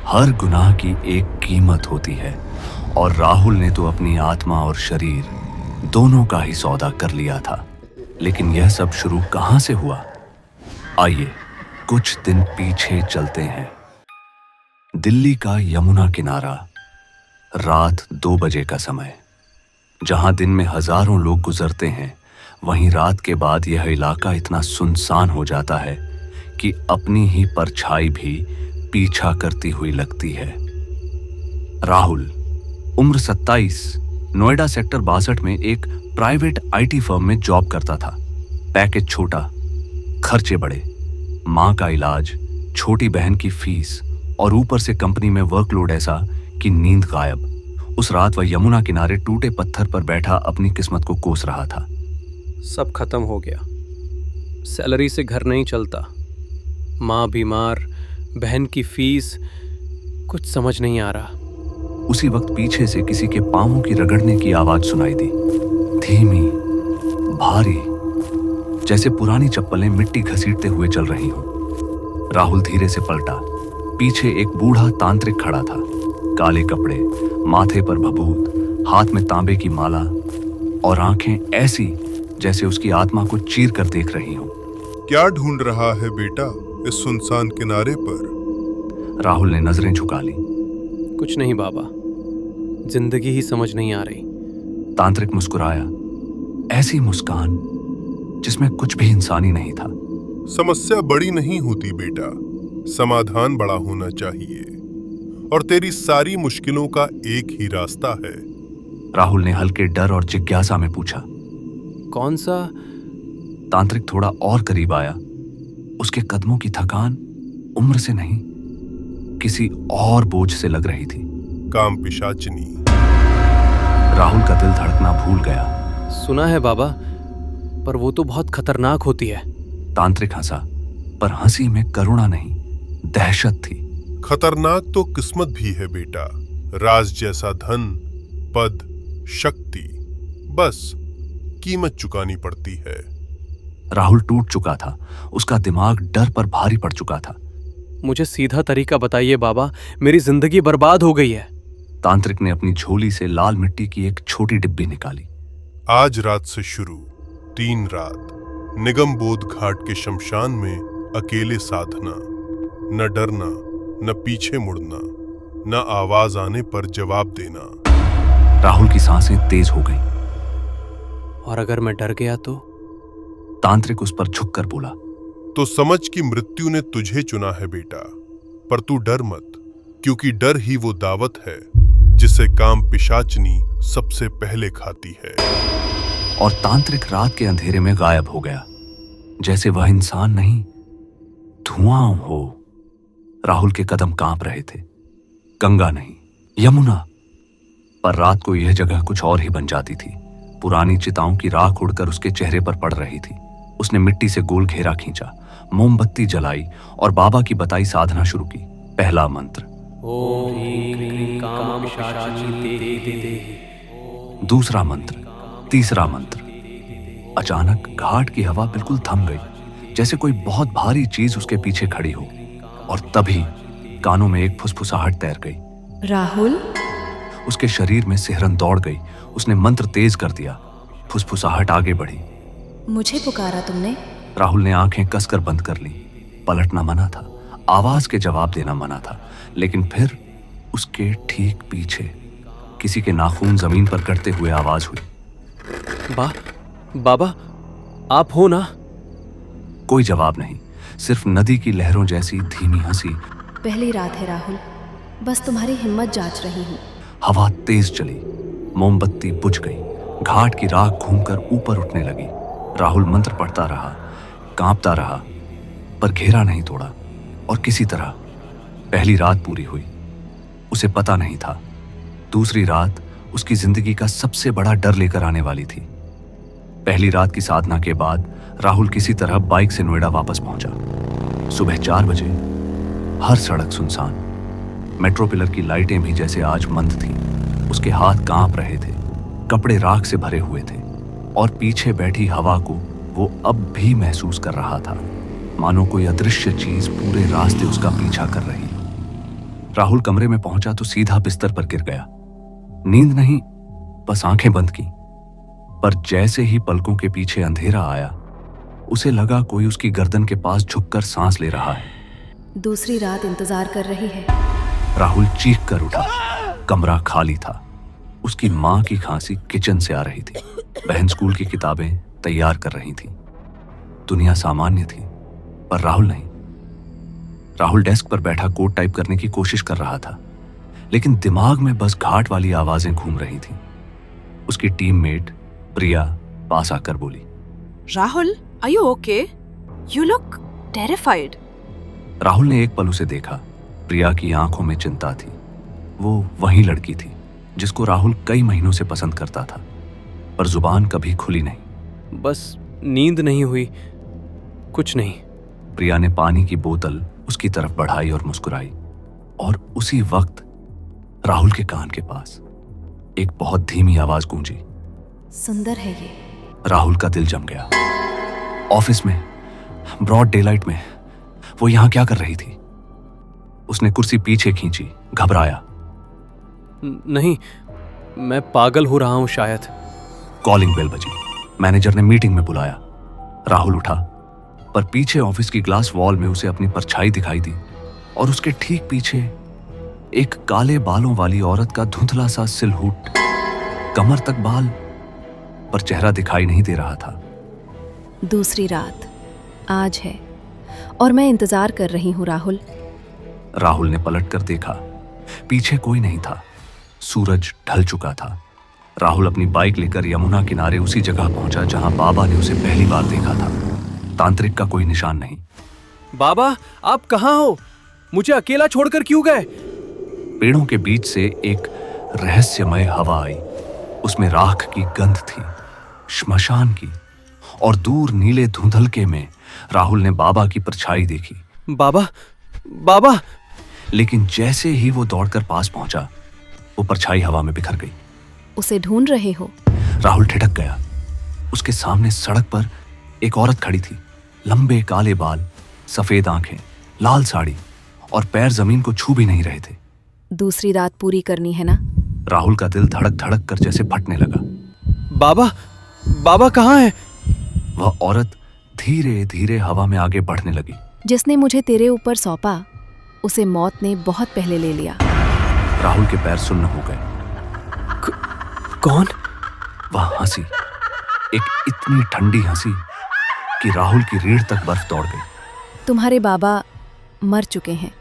हर गुनाह की एक कीमत होती है और राहुल ने तो अपनी आत्मा और शरीर दोनों का ही सौदा कर लिया था। लेकिन यह सब शुरू कहां से हुआ? आइए कुछ दिन पीछे चलते हैं। दिल्ली का यमुना किनारा, रात 2 बजे का समय। जहां दिन में हजारों लोग गुजरते हैं, वहीं रात के बाद यह इलाका इतना सुनसान हो जाता है कि अपनी ही परछाई भी पीछा करती हुई लगती है। राहुल, उम्र 27, नोएडा सेक्टर 62 में एक प्राइवेट आईटी फर्म में जॉब करता था। पैकेज छोटा, खर्चे बड़े, मां का इलाज, छोटी बहन की फीस और ऊपर से कंपनी में वर्कलोड ऐसा कि नींद गायब। उस रात वह यमुना किनारे टूटे पत्थर पर बैठा अपनी किस्मत को कोस रहा था। सब खत्म हो गया। सैलरी से घर नहीं चलता, माँ बीमार, बहन की फीस, कुछ समझ नहीं आ रहा। उसी वक्त पीछे से किसी के पांवों की रगड़ने की आवाज सुनाई दी, धीमी, भारी, जैसे पुरानी चप्पलें मिट्टी घसीटते हुए चल रही हों। राहुल धीरे से पलटा। पीछे एक बूढ़ा तांत्रिक खड़ा था, काले कपड़े, माथे पर भभूत, हाथ में तांबे की माला और आंखें ऐसी जैसे उसकी आत्मा को चीर कर देख रही हो। क्या ढूंढ रहा है बेटा इस सुनसान किनारे पर? राहुल ने नजरें झुका ली। कुछ नहीं बाबा, जिंदगी ही समझ नहीं आ रही। तांत्रिक मुस्कुराया, ऐसी मुस्कान जिसमें कुछ भी इंसानी नहीं था। समस्या बड़ी नहीं होती बेटा, समाधान बड़ा होना चाहिए। और तेरी सारी मुश्किलों का एक ही रास्ता है। राहुल ने हल्के डर और जिज्ञासा में पूछा। कौन सा? तांत्रिक थोड़ा और करीब आया। उसके कदमों की थकान उम्र से नहीं, किसी और बोझ से लग रही थी। काम पिशाचिनी। राहुल का दिल धड़कना भूल गया। सुना है बाबा, पर वो तो बहुत खतरनाक होती है। तांत्रिक हंसा, पर हंसी में करुणा नहीं, दहशत थी। खतरनाक तो किस्मत भी है बेटा, राज जैसा धन, पद, शक्ति, बस कीमत चुकानी पड़ती है। राहुल टूट चुका था, उसका दिमाग डर पर भारी पड़ चुका था। मुझे सीधा तरीका बताइए बाबा, मेरी जिंदगी बर्बाद हो गई है। तांत्रिक ने अपनी झोली से लाल मिट्टी की एक छोटी डिब्बी निकाली। आज रात से शुरू 3 रात निगम बोध घाट के शमशान में अकेले साधना, न डरना, न पीछे मुड़ना, न आवाज आने पर जवाब देना। राहुल की सांसें तेज हो गईं। और अगर मैं डर गया तो? तांत्रिक उस पर झुककर बोला, तो समझ कि मृत्यु ने तुझे चुना है बेटा। पर तू डर मत, क्योंकि डर ही वो दावत है जिसे काम पिशाचनी सबसे पहले खाती है। और तांत्रिक रात के अंधेरे में गायब हो गया, जैसे वह इंसान नहीं, धुआं हो। राहुल के कदम कांप रहे थे। गंगा नहीं, यमुना। पर रात को यह जगह कुछ और ही बन जाती थी। पुरानी चिताओं की राख उड़कर उसके चेहरे पर पड़ रही थी। उसने मिट्टी से गोल घेरा खींचा, मोमबत्ती जलाई और बाबा की बताई साधना शुरू की। पहला मंत्र, ओम ह्रीं काम पिशाचिनी ते ते ते। दूसरा मंत्र, तीसरा मंत्र। अचानक घाट की हवा बिल्कुल थम गई, जैसे कोई बहुत भारी चीज उसके पीछे खड़ी हो। और तभी कानों में एक फुसफुसाहट तैर गई। राहुल? उसके शरीर में सिहरन दौड़ गई। उसने मंत्र तेज कर दिया। फुसफुसाहट आगे बढ़ी। मुझे पुकारा तुमने? राहुल ने आंखें कसकर बंद कर ली। पलटना मना था, आवाज के जवाब देना मना था। लेकिन फिर उसके ठीक पीछे किसी के नाखून जमीन पर कटते हुए आवाज हुई, बाबा, आप हो ना? कोई जवाब नहीं, सिर्फ नदी की लहरों जैसी धीमी हंसी। पहली रात है राहुल, बस तुम्हारी हिम्मत जांच रही हूँ। हवा तेज चली, मोमबत्ती बुझ गई, घाट की राख घूमकर ऊपर उठने लगी। राहुल मंत्र पढ़ता रहा, कांपता रहा, पर घेरा नहीं तोड़ा। और किसी तरह पहली रात पूरी हुई। उसे पता नहीं था, दूसरी रात उसकी जिंदगी का सबसे बड़ा डर लेकर आने वाली थी। पहली रात की साधना के बाद राहुल किसी तरह बाइक से नोएडा वापस पहुंचा। सुबह 4 बजे, हर सड़क सुनसान। मेट्रो पिलर की लाइटें भी जैसे आज मंद थीं। उसके हाथ कांप रहे थे, कपड़े राख से भरे हुए थे और पीछे बैठी हवा को वो अब भी महसूस कर रहा था, मानो कोई अदृश्य चीज पूरे रास्ते उसका पीछा कर रही हो। राहुल कमरे में पहुंचा तो सीधा बिस्तर पर गिर गया। नींद नहीं, बस आंखें बंद की। पर जैसे ही पलकों के पीछे अंधेरा आया, उसे लगा कोई उसकी गर्दन के पास झुककर सांस ले रहा है। दूसरी रात इंतजार कर रही है। राहुल चीख कर उठा। कमरा खाली था। उसकी मां की खांसी किचन से आ रही थी। बहन स्कूल की किताबें तैयार कर रही थी। दुनिया सामान्य थी, पर राहुल नहीं। राहुल डेस्क पर बैठा कोड टाइप करने की कोशिश कर रहा था, लेकिन दिमाग में बस घाट वाली आवाजें घूम रही थीं। उसकी टीममेट प्रिया पास आकर बोली, Rahul, are you okay? You look terrified. Rahul ने एक पल उसे देखा। प्रिया की आंखों में चिंता थी। वो वही लड़की थी जिसको राहुल कई महीनों से पसंद करता था, पर जुबान कभी खुली नहीं। बस नींद नहीं हुई, कुछ नहीं। प्रिया ने पानी की बोतल उसकी तरफ बढ़ाई और मुस्कुराई, और उसी वक्त राहुल के कान के पास एक बहुत धीमी आवाज गूंजी। सुंदर है ये। राहुल का दिल जम गया। ऑफिस में ब्रॉड डेलाइट में वो यहां क्या कर रही थी? उसने कुर्सी पीछे खींची, घबराया। नहीं, मैं पागल हो रहा हूं शायद। कॉलिंग बेल बजी। मैनेजर ने मीटिंग में बुलाया। राहुल उठा, पर पीछे ऑफिस की ग्लास वॉल में उसे अपनी परछाई दिखाई दी, और उसके ठीक पीछे एक काले बालों वाली औरत का धुंधला सा सिलहूट, कमर तक बाल, पर चेहरा दिखाई नहीं दे रहा था। दूसरी रात आज है, और मैं इंतजार कर रही हूँ राहुल। राहुल ने पलटकर देखा। पीछे कोई नहीं था। सूरज ढल चुका था। राहुल अपनी बाइक लेकर यमुना किनारे उसी जगह पहुंचा जहां बाबा ने उसे पहली बार देखा था। तांत्रिक का कोई निशान नहीं। बाबा, आप कहाँ हो? मुझे अकेला छोड़कर क्यों गए? पेड़ों के बीच से एक रहस्यमय हवा आई। उसमें राख की गंध थी, श्मशान की, और दूर नीले धुंधलके में राहुल ने बाबा की परछाई देखी। बाबा, बाबा! लेकिन जैसे ही वो दौड़कर पास पहुंचा, वो परछाई हवा में बिखर गई। उसे ढूंढ रहे हो? राहुल ठिठक गया। उसके सामने सड़क पर एक औरत खड़ी थी। लंबे काले बाल, सफेद आंखें, लाल साड़ी, और पैर जमीन को छू भी नहीं रहे थे। दूसरी रात पूरी करनी है ना? राहुल का दिल धड़क धड़क कर जैसे फटने लगा। बाबा, बाबा कहाँ है? वह औरत धीरे धीरे हवा में आगे बढ़ने लगी। जिसने मुझे तेरे ऊपर सौंपा, उसे मौत ने बहुत पहले ले लिया। राहुल के पैर सुन्न हो गए। कौन? वह हंसी, एक इतनी ठंडी हंसी कि राहुल की रीढ़ तक बर्फ दौड़ गई। तुम्हारे बाबा मर चुके हैं।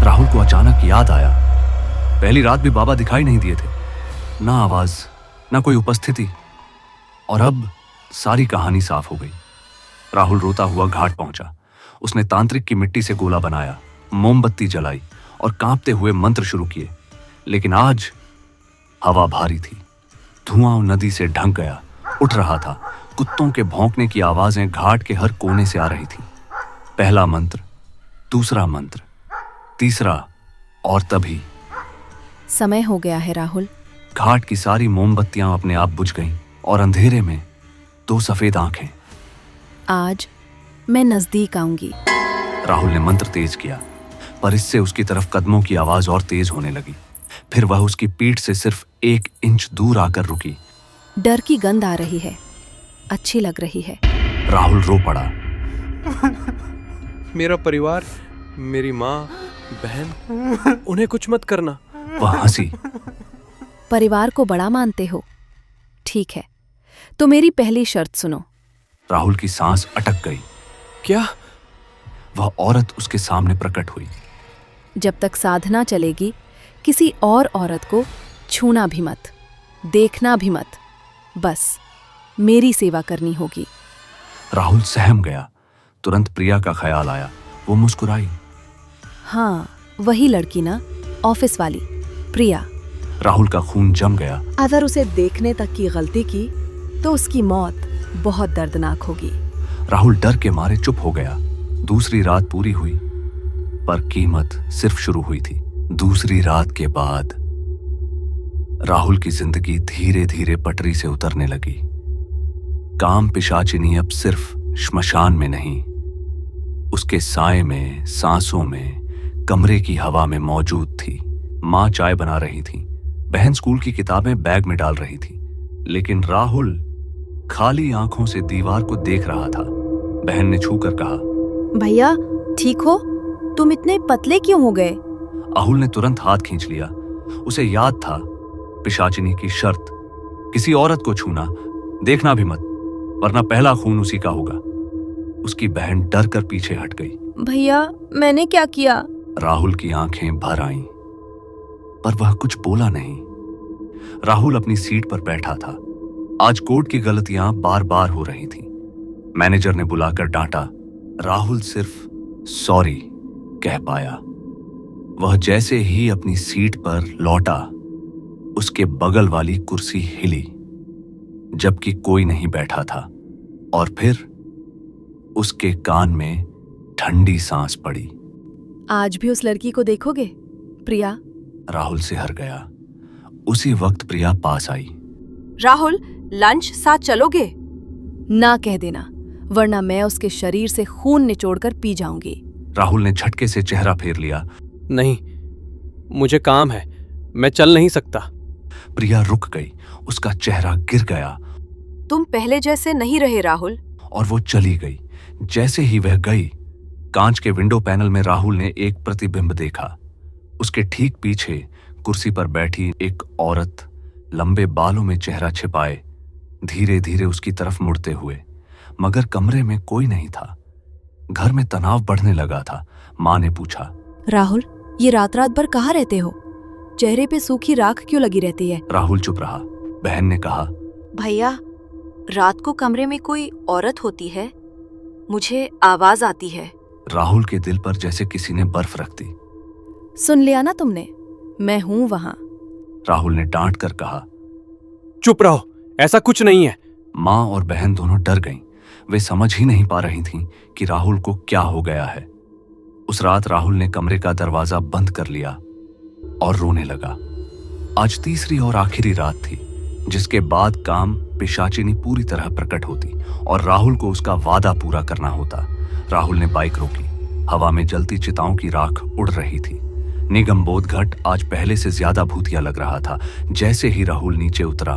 राहुल को अचानक याद आया, पहली रात भी बाबा दिखाई नहीं दिए थे। ना आवाज, ना कोई उपस्थिति, और अब सारी कहानी साफ हो गई। राहुल रोता हुआ घाट पहुंचा। उसने तांत्रिक की मिट्टी से गोला बनाया, मोमबत्ती जलाई और कांपते हुए मंत्र शुरू किए। लेकिन आज हवा भारी थी। धुआं नदी से ढंक गया, उठ रहा था। कुत्तों के भौंकने की आवाजें घाट के हर कोने से आ रही थी। पहला मंत्र, दूसरा मंत्र, तीसरा, और तभी समय हो गया है राहुल। घाट की सारी मोमबत्तियां अपने आप बुझ गईं, और अंधेरे में दो सफेद आंखें। आज मैं नजदीक आऊंगी। राहुल ने मंत्र तेज किया, पर इससे उसकी तरफ कदमों की आवाज और तेज होने लगी। फिर वह उसकी पीठ से सिर्फ 1 इंच दूर आकर रुकी। डर की गंध आ रही है, अच्छी लग रही है। राहुल रो पड़ा। मेरा परिवार, मेरी माँ, बहन, उन्हें कुछ मत करना। वह हंसी। परिवार को बड़ा मानते हो? ठीक है, तो मेरी पहली शर्त सुनो। राहुल की सांस अटक गई। क्या? वह औरत उसके सामने प्रकट हुई। जब तक साधना चलेगी, किसी और औरत को छूना भी मत, देखना भी मत। बस मेरी सेवा करनी होगी। राहुल सहम गया। तुरंत प्रिया का ख्याल आया। वो मुस्कुराई। हाँ, वही लड़की ना, ऑफिस वाली प्रिया। राहुल का खून जम गया। अगर उसे देखने तक की गलती की तो उसकी मौत बहुत दर्दनाक होगी। राहुल डर के मारे चुप हो गया। दूसरी रात पूरी हुई, पर कीमत सिर्फ शुरू हुई थी। दूसरी रात के बाद राहुल की जिंदगी धीरे धीरे पटरी से उतरने लगी। काम पिशाचिनी अब सिर्फ श्मशान में नहीं, उसके साए में, सांसों में, कमरे की हवा में मौजूद थी। माँ चाय बना रही थी, बहन स्कूल की किताबें बैग में डाल रही थी, लेकिन राहुल खाली आंखों से दीवार को देख रहा था। बहन ने छूकर कहा, भैया ठीक हो? तुम इतने पतले क्यों हो गए? अहुल ने तुरंत हाथ खींच लिया। उसे याद था पिशाचिनी की शर्त, किसी औरत को छूना, देखना भी मत, वरना पहला खून उसी का होगा। उसकी बहन डर कर पीछे हट गई। भैया मैंने क्या किया? राहुल की आंखें भर आईं, पर वह कुछ बोला नहीं। राहुल अपनी सीट पर बैठा था। आज कोर्ट की गलतियां बार बार हो रही थीं। मैनेजर ने बुलाकर डांटा। राहुल सिर्फ सॉरी कह पाया। वह जैसे ही अपनी सीट पर लौटा, उसके बगल वाली कुर्सी हिली, जबकि कोई नहीं बैठा था, और फिर उसके कान में ठंडी सांस पड़ी। आज भी उस लड़की को देखोगे प्रिया? राहुल सिहर गया। उसी वक्त प्रिया पास आई। राहुल, लंच साथ चलोगे? ना कह देना, वरना मैं उसके शरीर से खून निचोड़कर पी जाऊंगी। राहुल ने झटके से चेहरा फेर लिया। नहीं, मुझे काम है, मैं चल नहीं सकता। प्रिया रुक गई, उसका चेहरा गिर गया। तुम पहले जैसे नहीं रहे राहुल। और वो चली गई। जैसे ही वह गई, कांच के विंडो पैनल में राहुल ने एक प्रतिबिंब देखा। उसके ठीक पीछे कुर्सी पर बैठी एक औरत, लंबे बालों में चेहरा छिपाए, धीरे धीरे उसकी तरफ मुड़ते हुए। मगर कमरे में कोई नहीं था। घर में तनाव बढ़ने लगा था। माँ ने पूछा, राहुल, ये रात रात भर कहाँ रहते हो? चेहरे पे सूखी राख क्यों लगी रहती है? राहुल चुप रहा। बहन ने कहा, भैया, रात को कमरे में कोई औरत होती है, मुझे आवाज आती है। राहुल के दिल पर जैसे किसी ने बर्फ रख दी। सुन लिया ना तुमने, मैं हूं वहां। राहुल ने डांट कर कहा। चुप रहो, ऐसा कुछ नहीं है। माँ और बहन दोनों डर गईं। वे समझ ही नहीं पा रही थीं कि राहुल को क्या हो गया है। उस रात राहुल ने कमरे का दरवाजा बंद कर लिया और रोने लगा। आज तीसरी और आखिरी रात थी, जिसके बाद काम पिशाचिनी पूरी तरह प्रकट होती और राहुल को उसका वादा पूरा करना होता। राहुल ने बाइक रोकी। हवा में जलती चिताओं की राख उड़ रही थी। निगमबोध घाट आज पहले से ज्यादा भूतिया लग रहा था। जैसे ही राहुल नीचे उतरा,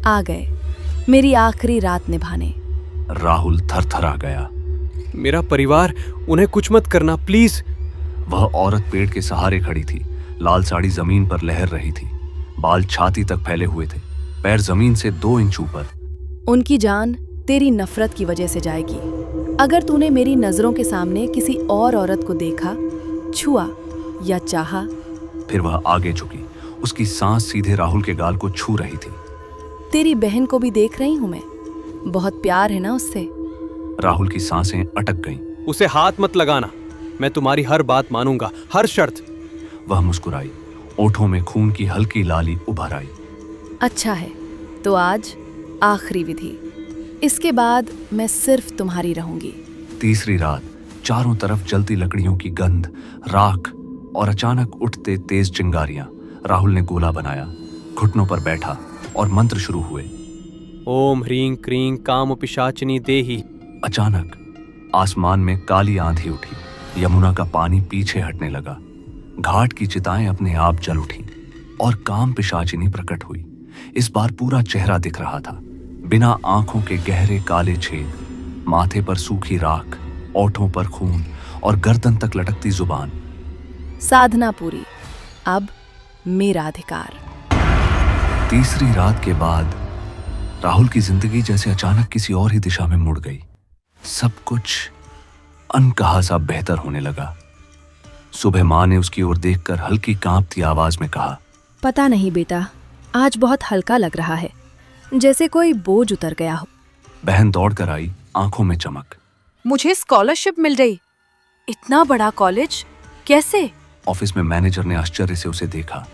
आ गए मेरी आखिरी रात निभाने। राहुल थरथरा गया। मेरा परिवार, उन्हें कुछ मत करना प्लीज। वह औरत पेड़ के सहारे खड़ी थी। लाल साड़ी जमीन पर लहर रही थी। बाल छाती तक फैले हुए थे, पैर जमीन से 2 इंच ऊपर। उनकी जान तेरी नफरत की वजह से जाएगी। अगर तूने मेरी नजरों के सामने किसी और औरत को देखा, छुआ या चाहा। फिर वह आगे झुकी। उसकी सांस सीधे राहुल के गाल को छू रही थी। तेरी बहन को भी देख रही हूं मैं, बहुत प्यार है ना उससे। राहुल की सांसें अटक गईं। उसे हाथ मत लगाना, मैं तुम्हारी हर बात मानूंगा, हर शर्त। वह मुस्कुराई। ओठों में खून की हल्की लाली उभर आई। अच्छा है, तो आज आखिरी विधि। इसके बाद मैं सिर्फ तुम्हारी रहूंगी। तीसरी रात, चारों तरफ जलती लकड़ियों की गंध, राख और अचानक उठते तेज चिंगारियां। राहुल ने गोला बनाया, घुटनों पर बैठा और मंत्र शुरू हुए। ओम ह्रीं क्रीं काम पिशाचिनी देही। अचानक आसमान में काली आंधी उठी। यमुना का पानी पीछे हटने लगा। घाट की चिताएं अपने आप जल उठी और काम पिशाचिनी प्रकट हुई। इस बार पूरा चेहरा दिख रहा था, बिना आंखों के गहरे काले छेद, माथे पर सूखी राख, ओठों पर खून और गर्दन तक लटकती जुबान। साधना पूरी, अब मेरा अधिकार। तीसरी रात के बाद राहुल की जिंदगी जैसे अचानक किसी और ही दिशा में मुड़ गई। सब कुछ अनकहा सा बेहतर होने लगा। सुबह माँ ने उसकी ओर देखकर हल्की कांपती आवाज में कहा, पता नहीं बेटा, आज बहुत हल्का लग रहा है, जैसे कोई बोझ उतर गया हो। बहन दौड़कर आई, आंखों में चमक। मुझे स्कॉलरशिप मिल गई। इतना बड़ा कॉलेज, कैसे? ऑफिस में मैनेजर ने आश्चर्य से उसे देखा।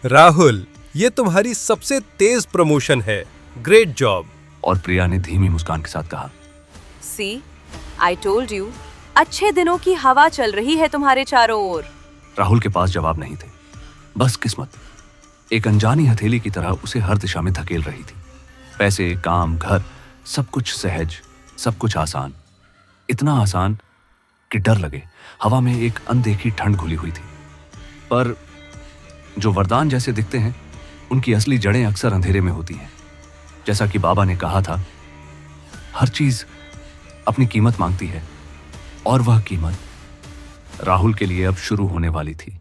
राहुल, ये तुम्हारी सबसे तेज प्रमोशन है, ग्रेट जॉब। और प्रिया ने धीमी मुस्कान के साथ कहा, सी, आई टोल्ड यू, अच्छे दिनों की हवा चल रही है तुम्हारे चारों ओर। राहुल के पास जवाब नहीं थे, बस किस्मत। एक अनजानी हथेली की तरह उसे हर दिशा में धकेल रही थी। पैसे, काम, घर, सब कुछ सहज, सब कुछ आसान। इतना आसान कि डर लगे। हवा में एक अनदेखी ठंड घुली हुई थी। पर जो वरदान जैसे दिखते हैं, उनकी असली जड़ें अक्सर अंधेरे में होती हैं। जैसा कि बाबा ने कहा था, हर चीज अपनी कीमत मांगती है, और वह कीमत राहुल के लिए अब शुरू होने वाली थी।